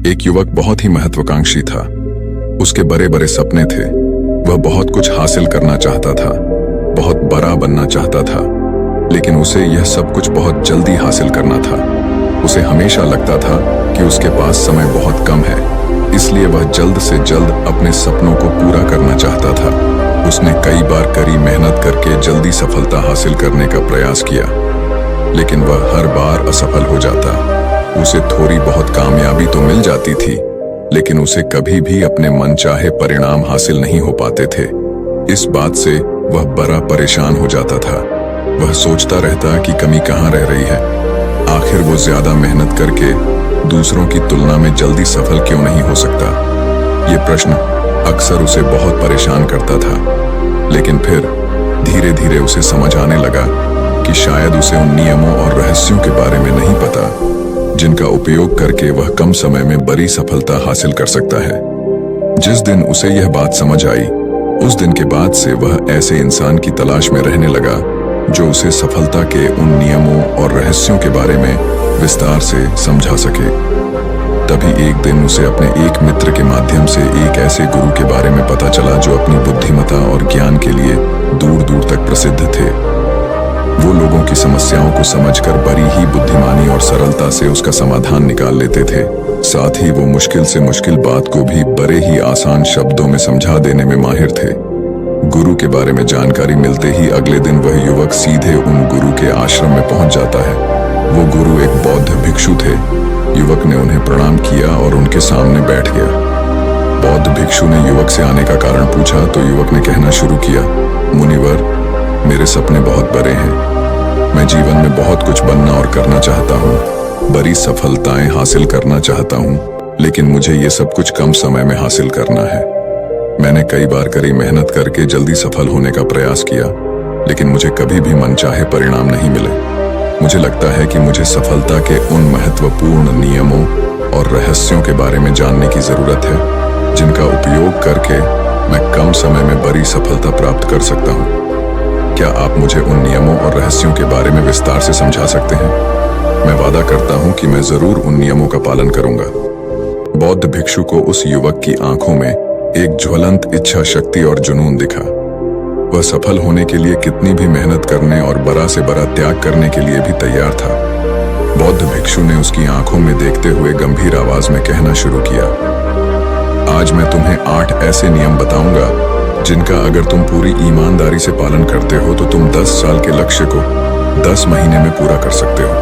एक युवक बहुत ही महत्वाकांक्षी था। उसके बड़े बड़े सपने थे। वह बहुत कुछ हासिल करना चाहता था, बहुत बड़ा बनना चाहता था, लेकिन उसे यह सब कुछ बहुत जल्दी हासिल करना था। उसे हमेशा लगता था कि उसके पास समय बहुत कम है, इसलिए वह जल्द से जल्द अपने सपनों को पूरा करना चाहता था। उसने कई बार कड़ी मेहनत करके जल्दी सफलता हासिल करने का प्रयास किया, लेकिन वह हर बार असफल हो जाता। उसे थोड़ी बहुत कामयाबी तो मिल जाती थी, लेकिन उसे कभी भी अपने मनचाहे परिणाम हासिल नहीं हो पाते थे। इस बात से वह बड़ा परेशान हो जाता था। वह सोचता रहता कि कमी कहाँ रह रही है। आखिर वो ज्यादा मेहनत करके दूसरों की तुलना में जल्दी सफल क्यों नहीं हो सकता? ये प्रश्न अक्सर उसे बहुत परेशान करता था, लेकिन फिर धीरे धीरे उसे समझ आने लगा कि शायद उसे उन नियमों और रहस्यों के बारे में नहीं पता जिनका उपयोग करके वह कम समय में बड़ी सफलता हासिल कर सकता है। जिस दिन उसे यह बात समझ आई, उस दिन के बाद से वह ऐसे इंसान की तलाश में रहने लगा जो उसे सफलता के उन नियमों और रहस्यों के बारे में विस्तार से समझा सके। तभी एक दिन उसे अपने एक मित्र के माध्यम से एक ऐसे गुरु के बारे में पता चला जो अपनी बुद्धिमत्ता और ज्ञान के लिए दूर दूर तक प्रसिद्ध थे। वो लोगों की समस्याओं को समझकर बड़ी ही बुद्धिमानी और सरलता से उसका समाधान निकाल लेते थे। साथ ही वो मुश्किल से मुश्किल बात को भी बड़े ही आसान शब्दों में समझा देने में माहिर थे। गुरु के बारे में जानकारी मिलते ही अगले दिन वह युवक सीधे उन गुरु के आश्रम में पहुंच जाता है। वो गुरु एक बौद्ध भिक्षु थे। युवक ने उन्हें प्रणाम किया और उनके सामने बैठ गया। बौद्ध भिक्षु ने युवक से आने का कारण पूछा तो युवक ने कहना शुरू किया, मुनिवर, मेरे सपने बहुत बड़े हैं। मैं जीवन में बहुत कुछ बनना और करना चाहता हूँ, बड़ी सफलताएं हासिल करना चाहता हूँ, लेकिन मुझे ये सब कुछ कम समय में हासिल करना है। मैंने कई बार कड़ी मेहनत करके जल्दी सफल होने का प्रयास किया, लेकिन मुझे कभी भी मनचाहे परिणाम नहीं मिले। मुझे लगता है कि मुझे सफलता के उन महत्वपूर्ण नियमों और रहस्यों के बारे में जानने की जरूरत है जिनका उपयोग करके मैं कम समय में बड़ी सफलता प्राप्त कर सकता हूँ। क्या आप मुझे उन नियमों और रहस्यों के बारे में विस्तार से समझा सकते हैं? मैं वादा करता हूं कि मैं जरूर उन नियमों का पालन करूंगा। बौद्ध भिक्षु को उस युवक की आंखों में एक ज्वलंत इच्छा शक्ति और जुनून दिखा। वह सफल होने के लिए कितनी भी मेहनत करने और बड़ा से बड़ा त्याग करने के लिए भी तैयार था। बौद्ध भिक्षु ने उसकी आंखों में देखते हुए गंभीर आवाज में कहना शुरू किया, आज मैं तुम्हें 8 ऐसे नियम बताऊंगा जिनका अगर तुम पूरी ईमानदारी से पालन करते हो तो तुम 10 साल के लक्ष्य को 10 महीने में पूरा कर सकते हो।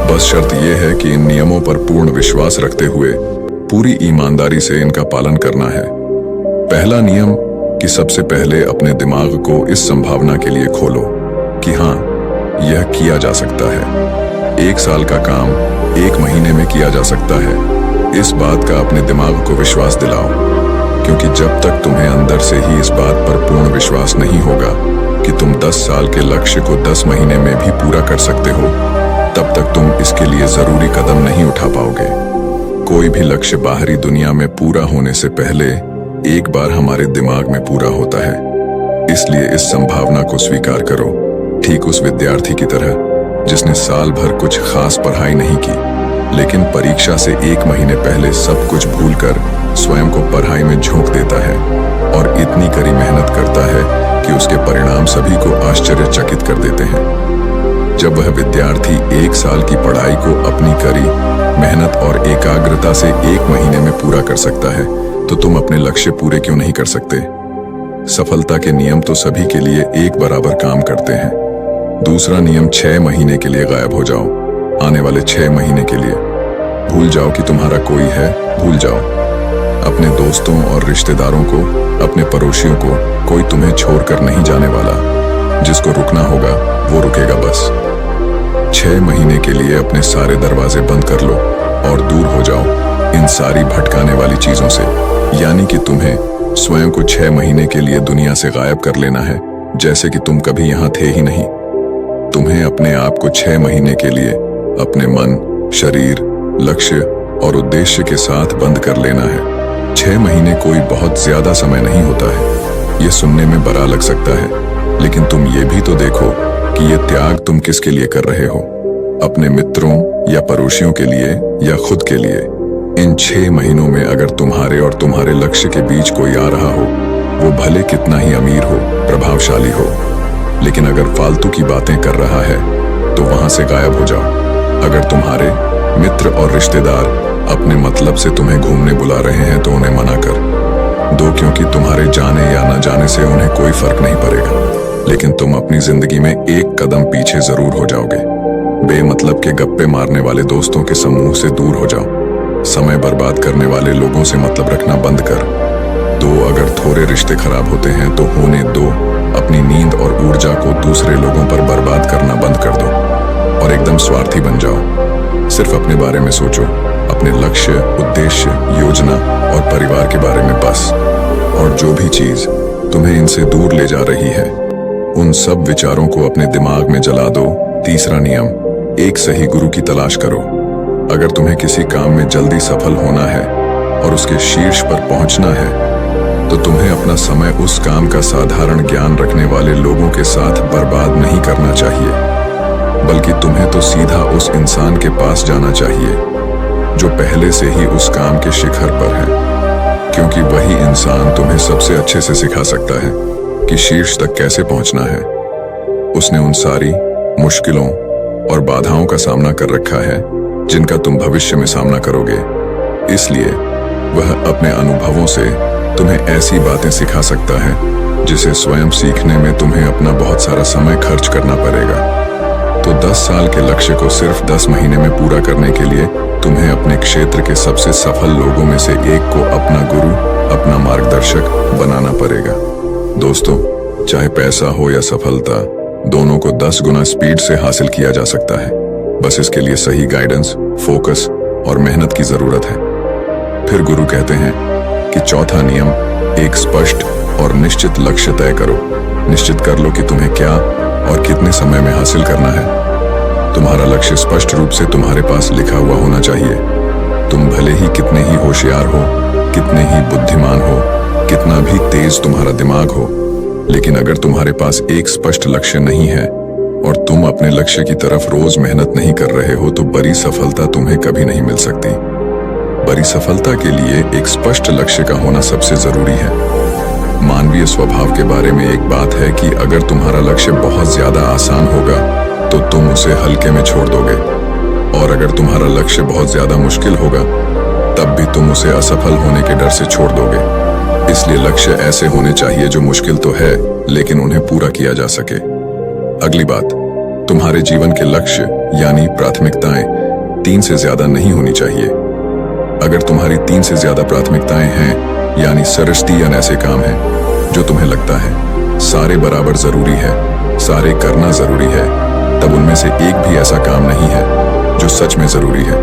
बस शर्त यह है कि इन नियमों पर पूर्ण विश्वास रखते हुए पूरी ईमानदारी से इनका पालन करना है। पहला नियम कि सबसे पहले अपने दिमाग को इस संभावना के लिए खोलो कि हाँ, यह किया जा सकता है। 1 साल का काम 1 महीने में किया जा सकता है। इस बात का अपने दिमाग को विश्वास दिलाओ, क्योंकि जब तक तुम्हें अंदर से ही इस बात पर पूर्ण विश्वास नहीं होगा कि तुम 10 साल के लक्ष्य को 10 महीने में भी पूरा कर सकते हो, तब तक तुम इसके लिए जरूरी कदम नहीं उठा पाओगे। कोई भी लक्ष्य बाहरी दुनिया में पूरा होने से पहले एक बार हमारे दिमाग में पूरा होता है। इसलिए इस संभावना को स्वीकार करो, ठीक उस विद्यार्थी की तरह जिसने साल भर कुछ खास पढ़ाई नहीं की, लेकिन परीक्षा से 1 महीने पहले सब कुछ भूलकर स्वयं को पढ़ाई में झोंक देता है और इतनी कड़ी मेहनत करता है कि उसके परिणाम सभी को आश्चर्यचकित कर देते हैं। जब वह विद्यार्थी 1 साल की पढ़ाई को अपनी कड़ी मेहनत और एकाग्रता से 1 महीने में पूरा कर सकता है, तो तुम अपने लक्ष्य पूरे क्यों नहीं कर सकते? सफलता के नियम तो सभी के लिए एक बराबर काम करते हैं। दूसरा नियम 6 महीने के लिए गायब हो जाओ। आने वाले 6 महीने के लिए भूल जाओ कि तुम्हारा कोई है, भूल जाओ अपने दोस्तों और रिश्तेदारों को, अपने पड़ोसियों को। कोई तुम्हें छोड़कर नहीं जाने वाला। जिसको रुकना होगा वो रुकेगा। बस 6 महीने के लिए अपने सारे दरवाजे बंद कर लो और दूर हो जाओ इन सारी भटकाने वाली चीजों से। यानी कि तुम्हें स्वयं को 6 महीने के लिए दुनिया से गायब कर लेना है, जैसे कि तुम कभी यहाँ थे ही नहीं। तुम्हें अपने आप को 6 महीने के लिए अपने मन, शरीर, लक्ष्य और उद्देश्य के साथ बंद कर लेना है। 6 महीने कोई बहुत ज्यादा समय नहीं होता है। ये सुनने में बड़ा लग सकता है, लेकिन तुम ये भी तो देखो कि ये त्याग तुम किसके लिए कर रहे हो। अपने मित्रों या पड़ोसियों के लिए या खुद के लिए। इन 6 महीनों में अगर तुम्हारे और तुम्हारे लक्ष्य के बीच कोई आ रहा हो, वो भले कितना ही अमीर हो, प्रभावशाली हो, लेकिन अगर फालतू की बातें कर रहा है तो वहां से गायब हो जाओ। अगर तुम्हारे मित्र और रिश्तेदार अपने मतलब से तुम्हें घूमने बुला रहे हैं तो उन्हें मना कर दो, क्योंकि तुम्हारे जाने या न जाने से उन्हें कोई फर्क नहीं पड़ेगा, लेकिन तुम अपनी जिंदगी में एक कदम पीछे जरूर हो जाओगे। बेमतलब के गप्पे मारने वाले दोस्तों के समूह से दूर हो जाओ। समय बर्बाद करने वाले लोगों से मतलब रखना बंद कर दो। अगर थोड़े रिश्ते खराब होते हैं तो होने दो। अपनी नींद और ऊर्जा को दूसरे लोगों पर बर्बाद करना बंद कर दो और एकदम स्वार्थी बन जाओ। सिर्फ अपने बारे में सोचो, अपने लक्ष्य, उद्देश्य, योजना और परिवार के बारे में बस। और जो भी चीज तुम्हें इनसे दूर ले जा रही है, उन सब विचारों को अपने दिमाग में जला दो। तीसरा नियम, एक सही गुरु की तलाश करो। अगर तुम्हें किसी काम में जल्दी सफल होना है और उसके शीर्ष पर पहुंचना है, तो तुम्हें अपना समय उस काम का साधारण ज्ञान रखने वाले लोगों के साथ बर्बाद नहीं करना चाहिए, बल्कि तुम्हें तो सीधा उस इंसान के पास जाना चाहिए जो पहले से ही उस काम के शिखर पर है, क्योंकि वही इंसान तुम्हें सबसे अच्छे से सिखा सकता है कि शीर्ष तक कैसे पहुंचना है। उसने उन सारी मुश्किलों और बाधाओं का सामना कर रखा है जिनका तुम भविष्य में सामना करोगे, इसलिए वह अपने अनुभवों से तुम्हें ऐसी बातें सिखा सकता है जिसे स्वयं सीखने में तुम्हें अपना बहुत सारा समय खर्च करना पड़ेगा। तो 10 साल के लक्ष्य को सिर्फ 10 महीने में पूरा करने के लिए तुम्हें अपने क्षेत्र के सबसे सफल लोगों में से एक को अपना गुरु, अपना मार्गदर्शक बनाना पड़ेगा। दोस्तों, चाहे पैसा हो या सफलता, दोनों को 10 गुना स्पीड से हासिल किया जा सकता है। बस इसके लिए सही गाइडेंस, फोकस और मेहनत की जरूरत है। फिर गुरु कहते हैं कि चौथा नियम, एक स्पष्ट और निश्चित लक्ष्य तय करो। निश्चित कर लो कि तुम्हें क्या और कितने समय में हासिल करना है। तुम्हारा लक्ष्य स्पष्ट रूप से तुम्हारे पास लिखा हुआ होना चाहिए। तुम भले ही कितने ही होशियार हो, कितने ही बुद्धिमान हो, कितना भी तेज तुम्हारा दिमाग हो, लेकिन अगर तुम्हारे पास एक स्पष्ट लक्ष्य नहीं है और तुम अपने लक्ष्य की तरफ रोज मेहनत नहीं कर रहे हो, तो बड़ी सफलता तुम्हें कभी नहीं मिल सकती। बड़ी सफलता के लिए एक स्पष्ट लक्ष्य का होना सबसे जरूरी है। मानवीय स्वभाव के बारे में एक बात है कि अगर तुम्हारा लक्ष्य बहुत ज्यादा आसान होगा तो तुम उसे हल्के में छोड़ दोगे, और अगर तुम्हारा लक्ष्य बहुत ज्यादा मुश्किल होगा तब भी तुम उसे असफल होने के डर से छोड़ दोगे। इसलिए लक्ष्य ऐसे होने चाहिए जो मुश्किल तो है लेकिन उन्हें पूरा किया जा सके। अगली बात, तुम्हारे जीवन के लक्ष्य यानी प्राथमिकताएं 3 से ज्यादा नहीं होनी चाहिए। अगर तुम्हारी 3 से ज्यादा प्राथमिकताएं हैं, यानी सरस्ती ऐसे काम हैं जो तुम्हें लगता है सारे बराबर जरूरी है, सारे करना जरूरी है, तब उनमें से एक भी ऐसा काम नहीं है जो सच में जरूरी है।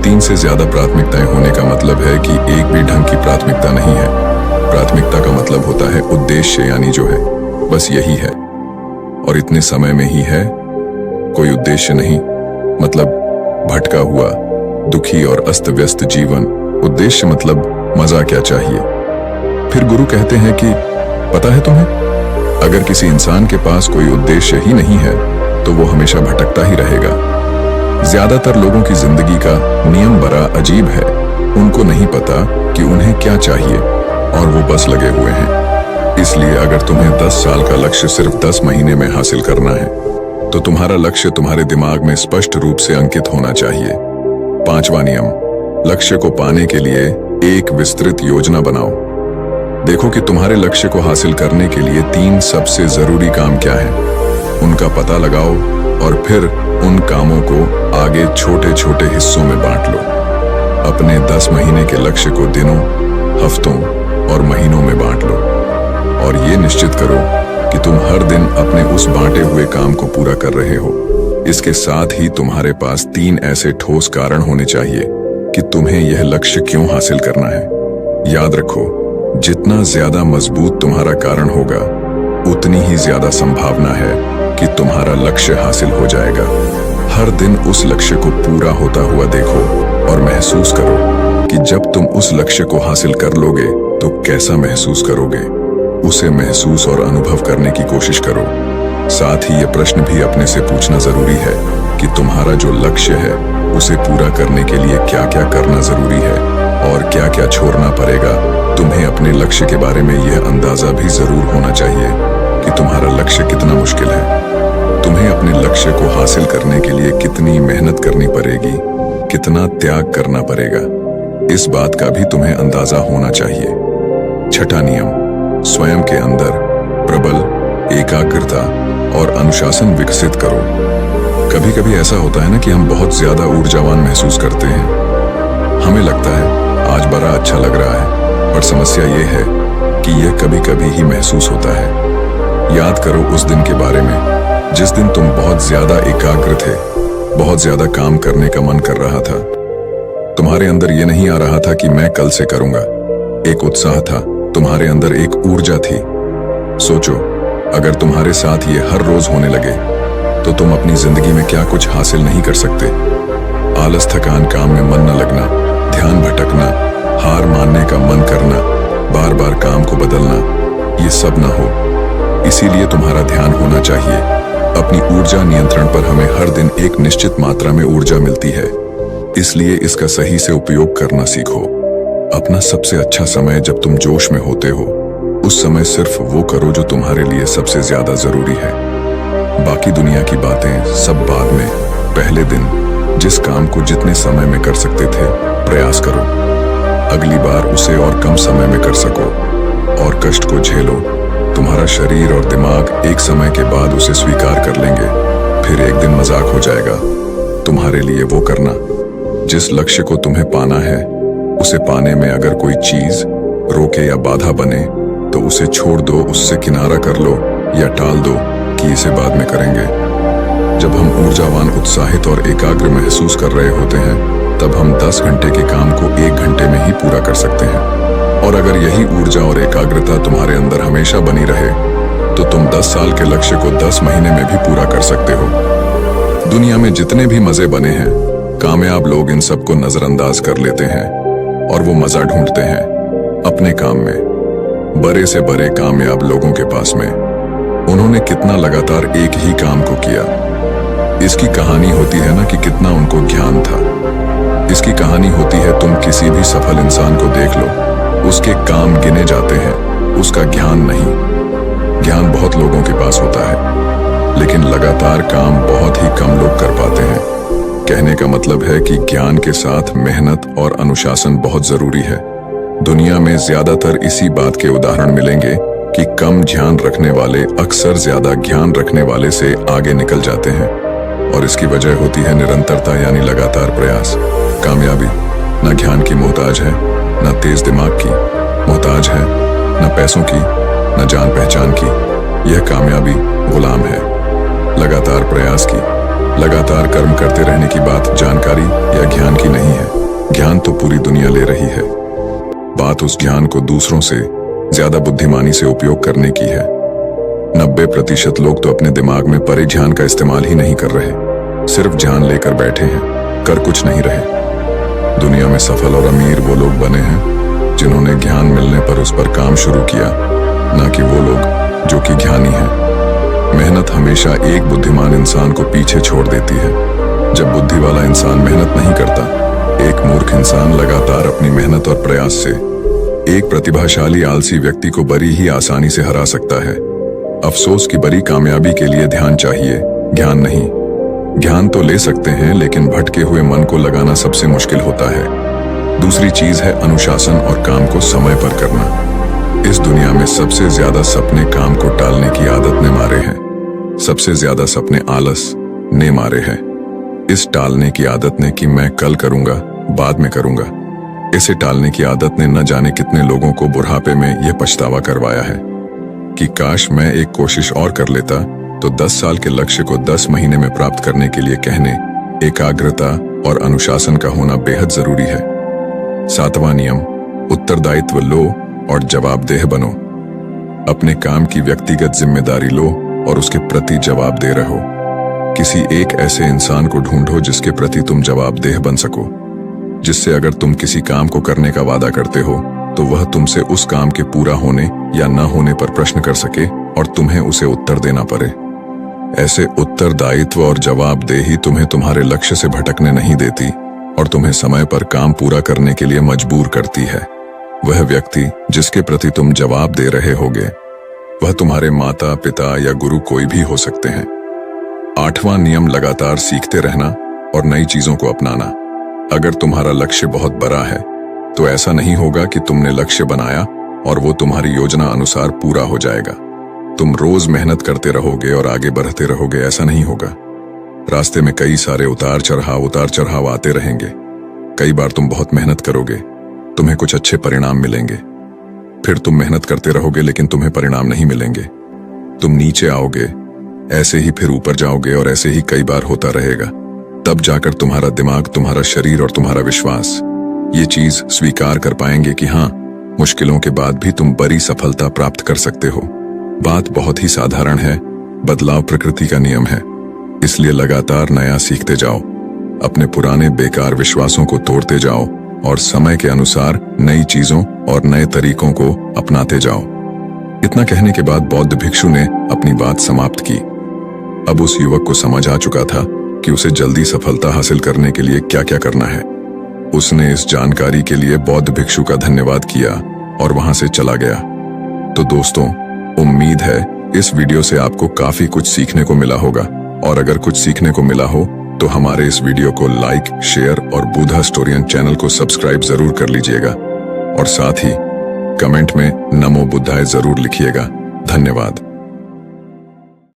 3 से ज्यादा प्राथमिकताएं होने का मतलब है कि एक भी ढंग की प्राथमिकता नहीं है। प्राथमिकता का मतलब होता है उद्देश्य, यानी जो है बस यही है और इतने समय में ही है, कोई उद्देश्य नहीं, मतलब भटका हुआ, दुखी और अस्त व्यस्त जीवन। उद्देश्य मतलब मजा क्या चाहिए। फिर गुरु कहते हैं कि पता है तुम्हें, अगर किसी इंसान के पास कोई उद्देश्य ही नहीं है तो वो हमेशा भटकता ही रहेगा। ज्यादातर लोगों की जिंदगी का नियम बड़ा अजीब है। उनको नहीं पता कि उन्हें क्या चाहिए और वो बस लगे हुए हैं। इसलिए अगर तुम्हें 10 साल का लक्ष्य सिर्फ 10 महीने में हासिल करना है तो तुम्हारा लक्ष्य तुम्हारे दिमाग में स्पष्ट रूप से अंकित होना चाहिए। 5वां नियम, लक्ष्य को पाने के लिए एक विस्तृत योजना बनाओ। देखो कि तुम्हारे लक्ष्य को हासिल करने के लिए 3 सबसे जरूरी काम क्या हैं, उनका पता लगाओ और फिर उन कामों को आगे छोटे छोटे हिस्सों में बांट लो। अपने 10 महीने के लक्ष्य को दिनों, हफ्तों और महीनों में बांट लो और ये निश्चित करो कि तुम हर दिन अपने उस बांटे हुए काम को पूरा कर रहे हो। इसके साथ ही तुम्हारे पास 3 ऐसे ठोस कारण होने चाहिए कि तुम्हें यह लक्ष्य क्यों हासिल करना है। याद रखो, जितना ज्यादा मजबूत तुम्हारा कारण होगा, उतनी ही ज्यादा संभावना है कि तुम्हारा लक्ष्य हासिल हो जाएगा। हर दिन उस लक्ष्य को पूरा होता हुआ देखो और महसूस करो कि जब तुम उस लक्ष्य को हासिल कर लोगे तो कैसा महसूस करोगे। उसे महसूस और अनुभव करने की कोशिश करो। साथ ही ये प्रश्न भी अपने से पूछना जरूरी है कि तुम्हारा जो लक्ष्य है उसे पूरा करने के लिए क्या क्या करना जरूरी है और क्या क्या छोड़ना पड़ेगा। तुम्हें अपने लक्ष्य के बारे में यह अंदाजा भी जरूर होना चाहिए कि तुम्हारा लक्ष्य कितना मुश्किल है। तुम्हें अपने लक्ष्य को हासिल करने के लिए कितनी मेहनत करनी पड़ेगी, कितना त्याग करना पड़ेगा, इस बात का भी तुम्हें अंदाजा होना चाहिए। छठा नियम, स्वयं के अंदर प्रबल एकाग्रता और अनुशासन विकसित करो। कभी कभी ऐसा होता है ना कि हम बहुत ज्यादा ऊर्जावान महसूस करते हैं। हमें लगता है आज बड़ा अच्छा लग रहा है, पर समस्या ये है कि यह कभी कभी ही महसूस होता है। याद करो उस दिन के बारे में जिस दिन तुम बहुत ज्यादा एकाग्र थे, बहुत ज्यादा काम करने का मन कर रहा था। तुम्हारे अंदर यह नहीं आ रहा था कि मैं कल से करूंगा। एक उत्साह था, तुम्हारे अंदर एक ऊर्जा थी। सोचो, अगर तुम्हारे साथ ये हर रोज होने लगे तो तुम अपनी जिंदगी में क्या कुछ हासिल नहीं कर सकते। आलस, थकान, काम में मन न लगना, ध्यान भटकना, हार मानने का मन करना, बार बार काम को बदलना, ये सब ना हो। इसीलिए तुम्हारा ध्यान होना चाहिए। अपनी ऊर्जा नियंत्रण पर हमें हर दिन एक निश्चित मात्रा में ऊर्जा मिलती है, इसलिए इसका सही से उपयोग करना सीखो। अपना सबसे अच्छा समय जब तुम जोश में होते हो, उस समय सिर्फ वो करो जो तुम्हारे लिए सबसे ज्यादा जरूरी है। बाकी दुनिया की बातें सब बाद में। पहले दिन जिस काम को जितने समय में कर सकते थे, प्रयास करो अगली बार उसे और कम समय में कर सको, और कष्ट को झेलो। तुम्हारा शरीर और दिमाग एक समय के बाद उसे स्वीकार कर लेंगे। फिर एक दिन मजाक हो जाएगा। तुम्हारे लिए वो करना जिस लक्ष्य को तुम्हें पाना है, उसे पाने में अगर कोई चीज रोके या बाधा बने तो उसे छोड़ दो, उससे किनारा कर लो या टाल दो कि इसे बाद में करेंगे। जब हम ऊर्जावान, उत्साहित और एकाग्र महसूस कर रहे होते हैं, तब हम 10 घंटे के काम को 1 घंटे में ही पूरा कर सकते हैं। और अगर यही ऊर्जा और एकाग्रता तुम्हारे अंदर हमेशा बनी रहे तो तुम 10 साल के लक्ष्य को 10 महीने में भी पूरा कर सकते हो। दुनिया में जितने भी मजे बने हैं, कामयाब लोग इन सबको नजरअंदाज कर लेते हैं और वो मजा ढूंढते हैं अपने काम में। बड़े से बड़े कामयाब लोगों के पास में उन्होंने कितना लगातार एक ही काम को किया। इसकी कहानी होती है ना कि कितना उनको ज्ञान था। इसकी कहानी होती है, तुम किसी भी सफल इंसान को देख लो, उसके काम गिने जाते हैं, उसका ज्ञान नहीं। ज्ञान बहुत लोगों के पास होता है, लेकिन लगातार काम बहुत ही कम लोग कर पाते हैं। कहने का मतलब है कि ज्ञान के साथ मेहनत और अनुशासन बहुत जरूरी है। दुनिया में ज्यादातर इसी बात के उदाहरण मिलेंगे कि कम ध्यान रखने वाले अक्सर ज्यादा ज्ञान रखने वाले से आगे निकल जाते हैं, और इसकी वजह होती है निरंतरता, यानी लगातार प्रयास। कामयाबी न ज्ञान की मोहताज है, न तेज दिमाग की मोहताज है, न पैसों की, न जान पहचान की। यह कामयाबी गुलाम है लगातार प्रयास की। लगातार कर्म करते रहने की बात जानकारी या ज्ञान की नहीं है। ज्ञान तो पूरी दुनिया ले रही है, बात उस ज्ञान को दूसरों से ज्यादा बुद्धिमानी से उपयोग करने की है। 90% लोग तो अपने दिमाग में परे ध्यान का इस्तेमाल ही नहीं कर रहे, सिर्फ ध्यान लेकर बैठे हैं, कर कुछ नहीं रहे। दुनिया में सफल और अमीर वो लोग बने हैं जिन्होंने ज्ञान मिलने पर उस पर काम शुरू किया, ना कि वो लोग जो कि ज्ञानी हैं। मेहनत हमेशा एक बुद्धिमान इंसान को पीछे छोड़ देती है। जब बुद्धि वाला इंसान मेहनत नहीं करता, एक मूर्ख इंसान लगातार अपनी मेहनत और प्रयास से एक प्रतिभाशाली आलसी व्यक्ति को बड़ी ही आसानी से हरा सकता है। अफसोस की बड़ी कामयाबी के लिए ध्यान चाहिए, ज्ञान नहीं। ज्ञान तो ले सकते हैं, लेकिन भटके हुए मन को लगाना सबसे मुश्किल होता है। दूसरी चीज है अनुशासन और काम को समय पर करना। इस दुनिया में सबसे ज्यादा सपने काम को टालने की आदत ने मारे हैं। सबसे ज्यादा सपने आलस ने मारे हैं। इस टालने की आदत ने कि मैं कल करूंगा, बाद में करूंगा, इसे टालने की आदत ने न जाने कितने लोगों को बुढ़ापे में यह पछतावा करवाया है कि काश मैं एक कोशिश और कर लेता तो 10 साल के लक्ष्य को 10 महीने में प्राप्त करने के लिए कहने एकाग्रता और अनुशासन का होना बेहद जरूरी है। 7वां नियम, उत्तरदायित्व लो और जवाबदेह बनो। अपने काम की व्यक्तिगत जिम्मेदारी लो और उसके प्रति जवाबदेह रहो। किसी एक ऐसे इंसान को ढूंढो जिसके प्रति तुम जवाबदेह बन सको, जिससे अगर तुम किसी काम को करने का वादा करते हो तो वह तुमसे उस काम के पूरा होने या न होने पर प्रश्न कर सके और तुम्हें उसे उत्तर देना पड़े। ऐसे उत्तरदायित्व और जवाबदेही तुम्हें तुम्हारे लक्ष्य से भटकने नहीं देती और तुम्हें समय पर काम पूरा करने के लिए मजबूर करती है। वह व्यक्ति जिसके प्रति तुम जवाब दे रहे होगे वह तुम्हारे माता पिता या गुरु कोई भी हो सकते हैं। 8वां नियम, लगातार सीखते रहना और नई चीजों को अपनाना। अगर तुम्हारा लक्ष्य बहुत बड़ा है तो ऐसा नहीं होगा कि तुमने लक्ष्य बनाया और वो तुम्हारी योजना अनुसार पूरा हो जाएगा। तुम रोज मेहनत करते रहोगे और आगे बढ़ते रहोगे, ऐसा नहीं होगा। रास्ते में कई सारे उतार चढ़ाव आते रहेंगे। कई बार तुम बहुत मेहनत करोगे, तुम्हें कुछ अच्छे परिणाम मिलेंगे। फिर तुम मेहनत करते रहोगे लेकिन तुम्हें परिणाम नहीं मिलेंगे। तुम नीचे आओगे, ऐसे ही फिर ऊपर जाओगे और ऐसे ही कई बार होता रहेगा। तब जाकर तुम्हारा दिमाग, तुम्हारा शरीर और तुम्हारा विश्वास ये चीज स्वीकार कर पाएंगे कि हाँ, मुश्किलों के बाद भी तुम बड़ी सफलता प्राप्त कर सकते हो। बात बहुत ही साधारण है, बदलाव प्रकृति का नियम है। इसलिए लगातार नया सीखते जाओ, अपने पुराने बेकार विश्वासों को तोड़ते जाओ और समय के अनुसार नई चीजों और नए तरीकों को अपनाते जाओ। इतना कहने के बाद बौद्ध भिक्षु ने अपनी बात समाप्त की। अब उस युवक को समझ आ चुका था कि उसे जल्दी सफलता हासिल करने के लिए क्या क्या करना है। उसने इस जानकारी के लिए बौद्ध भिक्षु का धन्यवाद किया और वहां से चला गया। तो दोस्तों, उम्मीद है इस वीडियो से आपको काफी कुछ सीखने को मिला होगा, और अगर कुछ सीखने को मिला हो तो हमारे इस वीडियो को लाइक, शेयर और बुधा स्टोरियन चैनल को सब्सक्राइब जरूर कर लीजिएगा और साथ ही कमेंट में नमो बुद्धाय जरूर लिखिएगा। धन्यवाद।